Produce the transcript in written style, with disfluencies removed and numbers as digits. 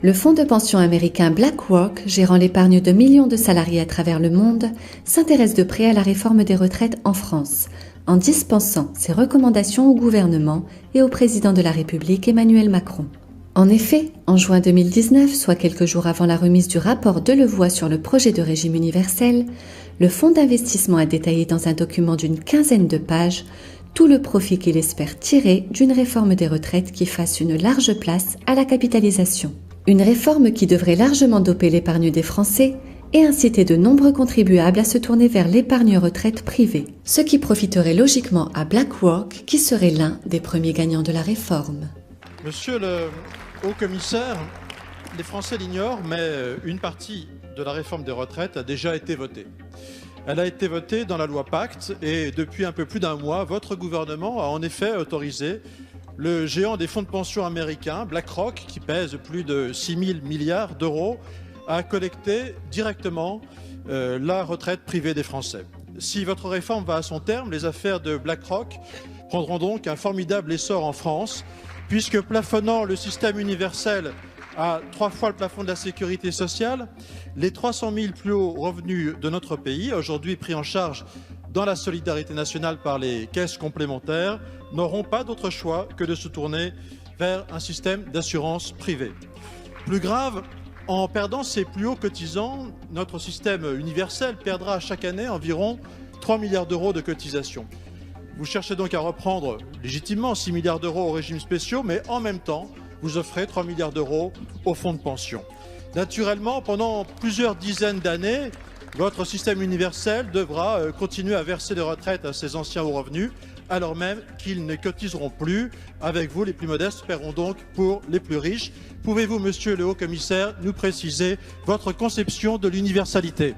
Le fonds de pension américain BlackRock, gérant l'épargne de millions de salariés à travers le monde, s'intéresse de près à la réforme des retraites en France, en dispensant ses recommandations au gouvernement et au président de la République Emmanuel Macron. En effet, en juin 2019, soit quelques jours avant la remise du rapport Delevoye sur le projet de régime universel, le fonds d'investissement a détaillé dans un document d'une quinzaine de pages tout le profit qu'il espère tirer d'une réforme des retraites qui fasse une large place à la capitalisation. Une réforme qui devrait largement doper l'épargne des Français et inciter de nombreux contribuables à se tourner vers l'épargne retraite privée, ce qui profiterait logiquement à BlackRock, qui serait l'un des premiers gagnants de la réforme. Monsieur le haut-commissaire, les Français l'ignorent, mais une partie de la réforme des retraites a déjà été votée. Elle a été votée dans la loi Pacte et depuis un peu plus d'un mois, votre gouvernement a en effet autorisé le géant des fonds de pension américains, BlackRock, qui pèse plus de 6 000 milliards d'euros, à collecter directement la retraite privée des Français. Si votre réforme va à son terme, les affaires de BlackRock prendront donc un formidable essor en France, puisque plafonnant le système universel à 3 fois le plafond de la sécurité sociale, les 300 000 plus hauts revenus de notre pays, aujourd'hui pris en charge dans la solidarité nationale par les caisses complémentaires, n'auront pas d'autre choix que de se tourner vers un système d'assurance privée. Plus grave, en perdant ses plus hauts cotisants, notre système universel perdra chaque année environ 3 milliards d'euros de cotisations. Vous cherchez donc à reprendre légitimement 6 milliards d'euros aux régimes spéciaux, mais en même temps, vous offrez 3 milliards d'euros aux fonds de pension. Naturellement, pendant plusieurs dizaines d'années, votre système universel devra continuer à verser des retraites à ses anciens hauts revenus, alors même qu'ils ne cotiseront plus. Avec vous, les plus modestes paieront donc pour les plus riches. Pouvez-vous, monsieur le haut-commissaire, nous préciser votre conception de l'universalité ?